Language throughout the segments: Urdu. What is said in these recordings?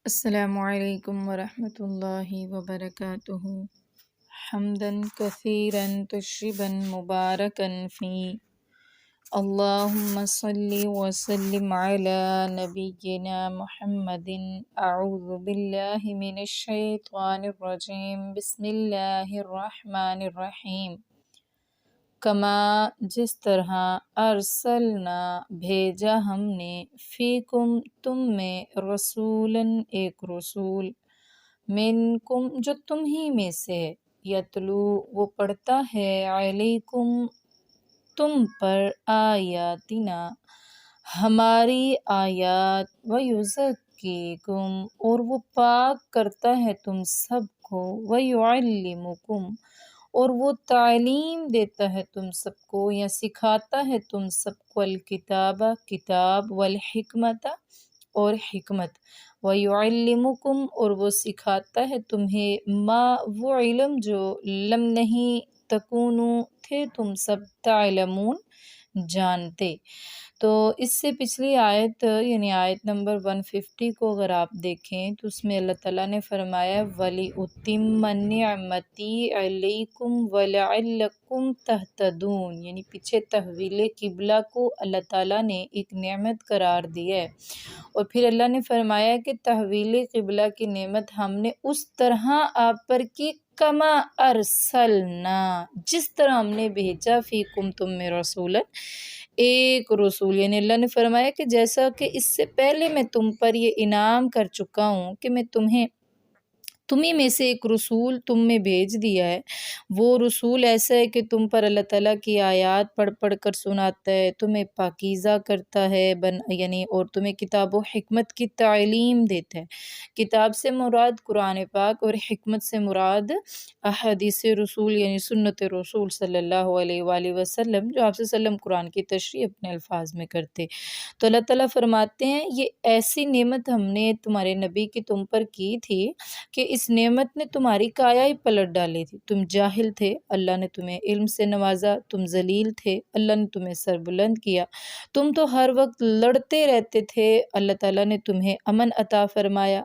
السلام علیکم ورحمۃ اللہ وبرکاتہ حمدا کثیرا طیبا مبارکا فی اللہم صلی وسلم علی نبینا محمد اعوذ باللہ من الشیطان الرجیم بسم اللہ الرحمن الرحیم کما جس طرح ارسلنا بھیجا ہم نے فیکم تم میں رسولاً ایک رسول منکم جو تم ہی میں سے ہے یتلو وہ پڑھتا ہے علیکم تم پر آیاتنا ہماری آیات ویزکیکم اور وہ پاک کرتا ہے تم سب کو ویعلمکم اور وہ تعلیم دیتا ہے تم سب کو یا سکھاتا ہے تم سب کو الکتاب کتاب والحکمت اور حکمت ویعلمکم اور وہ سکھاتا ہے تمہیں ما وہ علم جو لم نہیں تکونو تھے تم سب تعلمون جانتے۔ تو اس سے پچھلی آیت یعنی آیت نمبر 150 کو اگر آپ دیکھیں تو اس میں اللہ تعالیٰ نے فرمایا وَلِأُتِمَّ نِعْمَتِي عَلَيْكُمْ وَلَعَلَّكُمْ تَهْتَدُونَ، یعنی پیچھے تحویل قبلہ کو اللہ تعالیٰ نے ایک نعمت قرار دیا ہے، اور پھر اللہ نے فرمایا کہ تحویل قبلہ کی نعمت ہم نے اس طرح آپ پر کی کما ارسلنا جس طرح ہم نے بھیجا فیکم تم میں رسولا ایک رسول، یعنی اللہ نے فرمایا کہ جیسا کہ اس سے پہلے میں تم پر یہ انعام کر چکا ہوں کہ میں تمہیں میں سے ایک رسول تم میں بھیج دیا ہے، وہ رسول ایسا ہے کہ تم پر اللہ تعالیٰ کی آیات پڑھ پڑھ کر سناتا ہے، تمہیں پاکیزہ کرتا ہے یعنی اور تمہیں کتاب و حکمت کی تعلیم دیتا ہے۔ کتاب سے مراد قرآن پاک اور حکمت سے مراد احادیث رسول یعنی سنت رسول صلی اللہ علیہ وآلہ وسلم، جو آپ صلی اللہ علیہ وسلم قرآن کی تشریح اپنے الفاظ میں کرتے۔ تو اللہ تعالیٰ فرماتے ہیں یہ ایسی نعمت ہم نے تمہارے نبی کی تم پر کی تھی کہ اس نعمت نے تمہاری کایا ہی پلٹ ڈالی تھی۔ تم جاہل تھے، اللہ نے تمہیں علم سے نوازا، تم ذلیل تھے، اللہ نے تمہیں سر بلند کیا، تم تو ہر وقت لڑتے رہتے تھے، اللہ تعالیٰ نے تمہیں امن عطا فرمایا،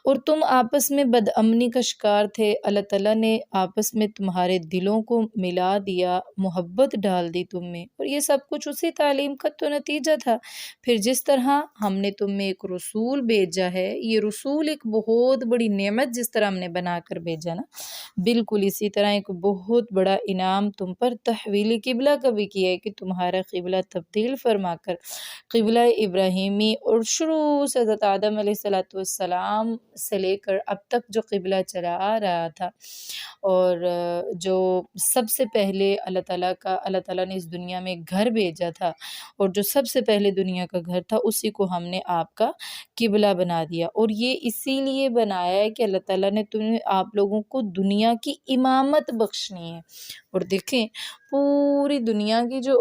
اور تم آپس میں بد امنی کا شکار تھے، اللہ تعالیٰ نے آپس میں تمہارے دلوں کو ملا دیا، محبت ڈال دی تم میں، اور یہ سب کچھ اسی تعلیم کا تو نتیجہ تھا۔ پھر جس طرح ہم نے تم میں ایک رسول بھیجا ہے، یہ رسول ایک بہت بڑی نعمت جس طرح ہم نے بنا کر بھیجا نا، بالکل اسی طرح ایک بہت بڑا انعام تم پر تحویل قبلہ کا بھی کیا ہے کہ تمہارا قبلہ تبدیل فرما کر قبلہ ابراہیمی اور شروع سے حضرت آدم علیہ السلام سے لے کر اب تک جو قبلہ چلا آ رہا تھا، اور جو سب سے پہلے اللہ تعالیٰ نے اس دنیا میں ایک گھر بھیجا تھا، اور جو سب سے پہلے دنیا کا گھر تھا اسی کو ہم نے آپ کا قبلہ بنا دیا، اور یہ اسی لیے بنایا ہے کہ اللہ تعالیٰ نے آپ لوگوں کو دنیا کی امامت بخشنی ہے۔ اور دیکھیں پوری دنیا کی جو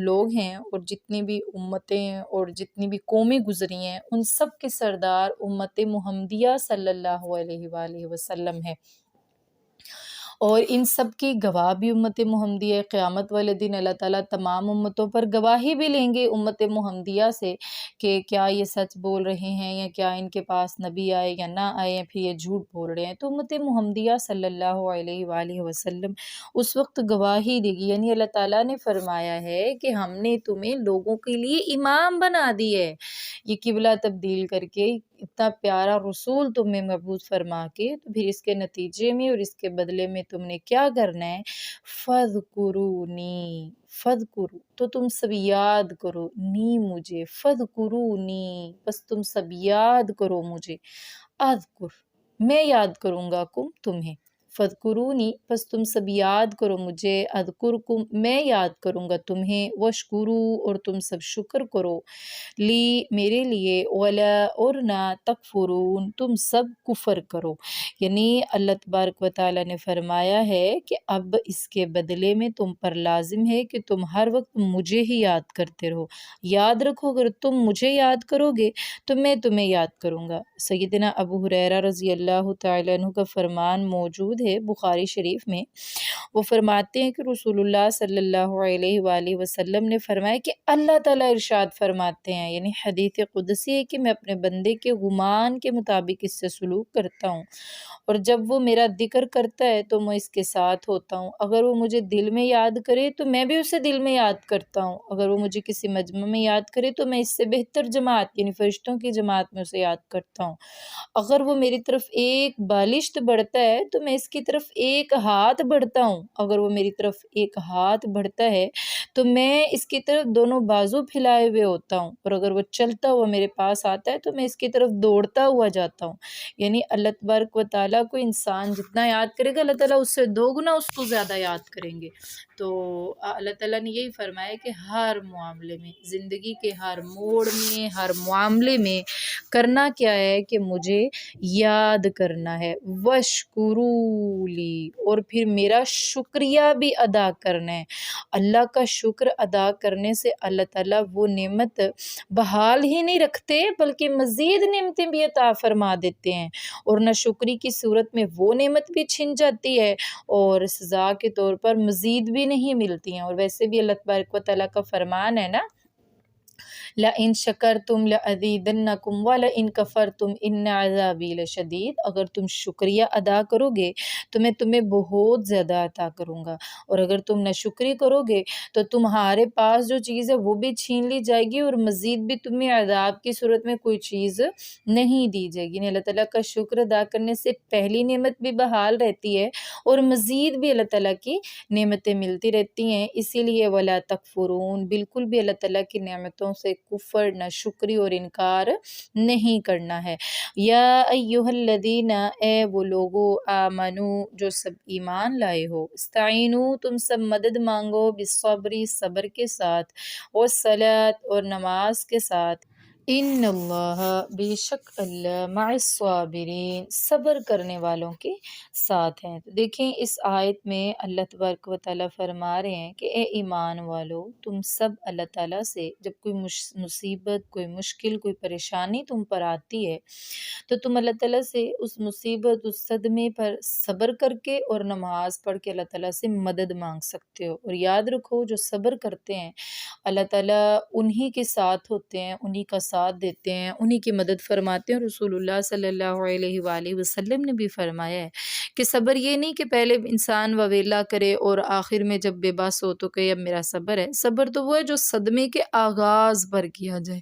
لوگ ہیں اور جتنی بھی امتیں اور جتنی بھی قومیں گزری ہیں، ان سب کے سردار امت محمدیہ صلی اللہ علیہ وآلہ وسلم ہے، اور ان سب کی گواہ بھی امت محمدیہ ہے۔ قیامت والے دن اللہ تعالیٰ تمام امتوں پر گواہی بھی لیں گے امت محمدیہ سے کہ کیا یہ سچ بول رہے ہیں یا کیا ان کے پاس نبی آئے یا نہ آئے یا پھر یہ جھوٹ بول رہے ہیں، تو امت محمدیہ صلی اللہ علیہ وآلہ وسلم اس وقت گواہی دے گی، یعنی اللہ تعالیٰ نے فرمایا ہے کہ ہم نے تمہیں لوگوں کے لیے امام بنا دی ہے، یہ قبلہ تبدیل کر کے اتنا پیارا رسول تم میں مبعوث فرما کے، تو پھر اس کے نتیجے میں اور اس کے بدلے میں تم نے کیا کرنا ہے، فَاذْکُرُونِی فَاذْکُرُو تو تم سب یاد کرو، نی مجھے، فَاذْکُرُونِی بس تم سب یاد کرو مجھے، اذکر میں یاد کروں گا تمہیں، فَاذْکُرُونِی بس تم سب یاد کرو مجھے، اذکرکم میں یاد کروں گا تمہیں، واشکرو اور تم سب شکر کرو، لی میرے لیے، ولا اور نہ تکفرون تم سب کفر کرو۔ یعنی اللہ تبارک و تعالیٰ نے فرمایا ہے کہ اب اس کے بدلے میں تم پر لازم ہے کہ تم ہر وقت مجھے ہی یاد کرتے رہو، یاد رکھو اگر تم مجھے یاد کرو گے تو میں تمہیں یاد کروں گا۔ سیدنا ابو ہریرہ رضی اللہ تعالیٰ عنہ کا فرمان موجود ہے بخاری شریف میں، وہ فرماتے ہیں کہ رسول اللہ صلی اللہ علیہ وآلہ وسلم نے فرمایا کہ اللہ تعالیٰ ارشاد فرماتے ہیں، یعنی حدیث قدسی ہے کہ میں اپنے بندے کے گمان کے مطابق اس سے سلوک کرتا ہوں، اور جب وہ میرا ذکر کرتا ہے تو میں اس کے ساتھ ہوتا ہوں، اگر وہ مجھے دل میں یاد کرے تو میں بھی اسے دل میں یاد کرتا ہوں، اگر وہ مجھے کسی مجمع میں یاد کرے تو میں اس سے بہتر جماعت یعنی فرشتوں کی جماعت میں اسے یاد کرتا ہوں، اگر وہ میری طرف ایک بالشت بڑھتا ہے تو میں اس کی طرف ایک ہاتھ بڑھتا ہوں، اگر وہ میری طرف ایک ہاتھ بڑھتا ہے تو میں اس کی طرف دونوں بازو پھیلائے ہوئے ہوتا ہوں، اور اگر وہ چلتا ہوا میرے پاس آتا ہے تو میں اس کی طرف دوڑتا ہوا جاتا ہوں۔ یعنی اللہ تبارک و تعالیٰ کو انسان جتنا یاد کرے گا، اللہ تعالیٰ اس سے دوگنا اس کو زیادہ یاد کریں گے۔ تو اللہ تعالیٰ نے یہی فرمایا کہ ہر معاملے میں، زندگی کے ہر موڑ میں، ہر معاملے میں کرنا کیا ہے کہ مجھے یاد کرنا ہے، وَاشْکُرُوا اور پھر میرا شکریہ بھی ادا کرنا ہے۔ اللہ کا شکر ادا کرنے سے اللہ تعالیٰ وہ نعمت بحال ہی نہیں رکھتے بلکہ مزید نعمتیں بھی عطا فرما دیتے ہیں، اور نہ شکری کی صورت میں وہ نعمت بھی چھن جاتی ہے اور سزا کے طور پر مزید بھی نہیں ملتی ہیں۔ اور ویسے بھی اللہ تبارک و تعالیٰ کا فرمان ہے نا، لَإِن شَكَرْتُمْ لَأَزِيدَنَّكُمْ وَلَإِن كَفَرْتُمْ إِنَّ عَذَابِي لَشَدِيدٌ، اگر تم شکریہ ادا کرو گے تو میں تمہیں بہت زیادہ عطا کروں گا، اور اگر تم ناشکری کرو گے تو تمہارے پاس جو چیز ہے وہ بھی چھین لی جائے گی، اور مزید بھی تمہیں عذاب کی صورت میں کوئی چیز نہیں دی جائے گی۔ یعنی اللہ تعالیٰ کا شکر ادا کرنے سے پہلی نعمت بھی بحال رہتی ہے اور مزید بھی اللہ تعالیٰ کی نعمتیں ملتی رہتی ہیں، اسی لیے وَلَا تَكْفُرُونَ، بالکل بھی اللہ تعالیٰ کی نعمتوں سے کفر، نہ شکری اور انکار نہیں کرنا ہے۔ یا ایہا الذین، اے وہ لوگو، آمنو جو سب ایمان لائے ہو، استعینو تم سب مدد مانگو، بالصبر صبر کے ساتھ، والصلاۃ اور نماز کے ساتھ، ان اللہ بے شک اللہ مع الصابرین صبر کرنے والوں کے ساتھ ہیں۔ تو دیکھیں اس آیت میں اللہ تبارک و تعالیٰ فرما رہے ہیں کہ اے ایمان والو، تم سب اللہ تعالیٰ سے جب کوئی مصیبت، کوئی مشکل، کوئی پریشانی تم پر آتی ہے تو تم اللہ تعالیٰ سے اس مصیبت، اس صدمے پر صبر کر کے اور نماز پڑھ کے اللہ تعالیٰ سے مدد مانگ سکتے ہو، اور یاد رکھو جو صبر کرتے ہیں اللہ تعالیٰ انہی کے ساتھ ہوتے ہیں، انہی کا ساتھ دیتے ہیں، انہی کی مدد فرماتے ہیں۔ رسول اللہ صلی اللہ علیہ وآلہ وسلم نے بھی فرمایا ہے کہ صبر یہ نہیں کہ پہلے انسان وویلا کرے اور آخر میں جب بے بس ہو تو کہ اب میرا صبر ہے، صبر تو وہ ہے جو صدمے کے آغاز پر کیا جائے،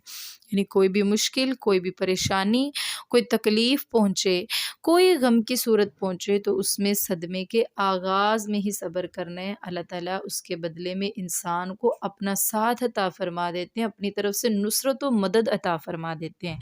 یعنی کوئی بھی مشکل، کوئی بھی پریشانی، کوئی تکلیف پہنچے، کوئی غم کی صورت پہنچے تو اس میں صدمے کے آغاز میں ہی صبر کرنا ہے، اللہ تعالیٰ اس کے بدلے میں انسان کو اپنا ساتھ عطا فرما دیتے ہیں، اپنی طرف سے نصرت و مدد عطا فرما دیتے ہیں۔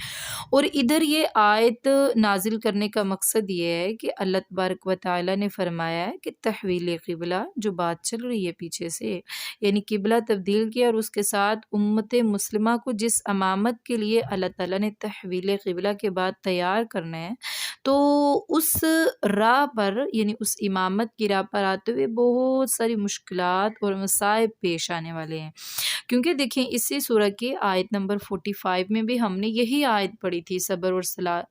اور ادھر یہ آیت نازل کرنے کا مقصد یہ ہے کہ اللہ تبارک و تعالیٰ نے فرمایا ہے کہ تحویل قبلہ جو بات چل رہی ہے پیچھے سے، یعنی قبلہ تبدیل کیا، اور اس کے ساتھ امت مسلمہ کو جس امامت کے لیے اللہ تعالیٰ نے تحویل قبلہ کے بعد تیار کرنا ہے، تو اس راہ پر یعنی اس امامت کی راہ پر آتے ہوئے بہت ساری مشکلات اور مصائب پیش آنے والے ہیں، کیونکہ دیکھیں اسی سورہ کی آیت نمبر 45 میں بھی ہم نے یہی آیت پڑھی تھی، صبر اور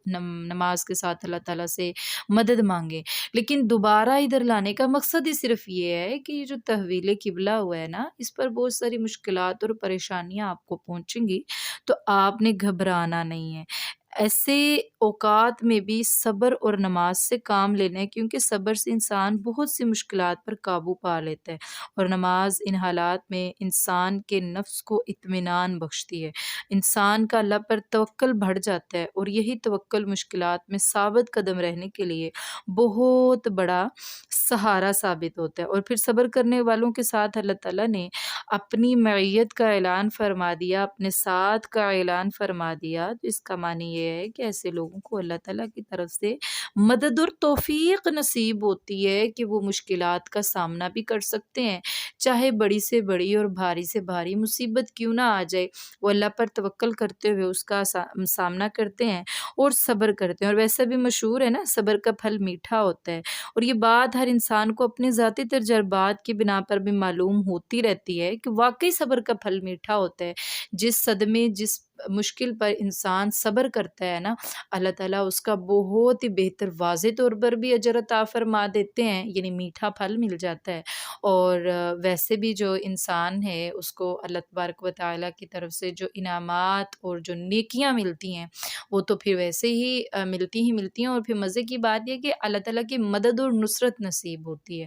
نماز کے ساتھ اللہ تعالیٰ سے مدد مانگے، لیکن دوبارہ ادھر لانے کا مقصد ہی صرف یہ ہے کہ یہ جو تحویل قبلہ ہوا ہے نا، اس پر بہت ساری مشکلات اور پریشانیاں آپ کو پہنچیں گی، تو آپ نے گھبرانا نہیں ہے، ایسے اوقات میں بھی صبر اور نماز سے کام لینا ہے، کیونکہ صبر سے انسان بہت سی مشکلات پر قابو پا لیتا ہے، اور نماز ان حالات میں انسان کے نفس کو اطمینان بخشتی ہے، انسان کا اللہ پر توکل بڑھ جاتا ہے، اور یہی توکل مشکلات میں ثابت قدم رہنے کے لیے بہت بڑا سہارا ثابت ہوتا ہے۔ اور پھر صبر کرنے والوں کے ساتھ اللہ تعالیٰ نے اپنی معیت کا اعلان فرما دیا، اپنے ساتھ کا اعلان فرما دیا، تو اس کا معنی یہ ہے کہ ایسے لوگوں کو اللہ تعالیٰ کی طرف سے مدد اور توفیق نصیب ہوتی ہے کہ وہ مشکلات کا سامنا بھی کر سکتے ہیں، چاہے بڑی سے بڑی اور بھاری سے بھاری مصیبت کیوں نہ آ جائے، وہ اللہ پر توکل کرتے ہوئے اس کا سامنا کرتے ہیں اور صبر کرتے ہیں۔ اور ویسا بھی مشہور ہے نا، صبر کا پھل میٹھا ہوتا ہے، اور یہ بات ہر انسان کو اپنے ذاتی تجربات کی بنا پر بھی معلوم ہوتی رہتی ہے کہ واقعی صبر کا پھل میٹھا ہوتا ہے۔ جس صدمے، جس مشکل پر انسان صبر کرتا ہے نا، اللہ تعالیٰ اس کا بہت ہی بہتر واضح طور پر بھی اجر عطا فرما دیتے ہیں، یعنی میٹھا پھل مل جاتا ہے۔ اور ویسے بھی جو انسان ہے اس کو اللہ تبارک و تعالیٰ کی طرف سے جو انعامات اور جو نیکیاں ملتی ہیں وہ تو پھر ویسے ہی ملتی ہیں، اور پھر مزے کی بات یہ کہ اللہ تعالیٰ کی مدد اور نصرت نصیب ہوتی ہے۔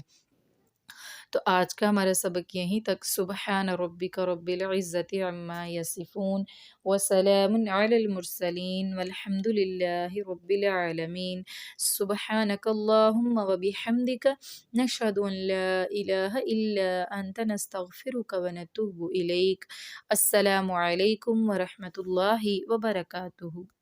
تو آج کا ہمارا سبق یہیں تک۔ سبحان ربک رب العزت عما یصفون وسلام علی المرسلین والحمد للہ رب العالمین۔ سبحانک اللہم وبحمدک نشہد ان لا الہ الا انت نستغفرک ونتوب الیک۔ السلام علیکم ورحمۃ اللہ وبرکاتہ۔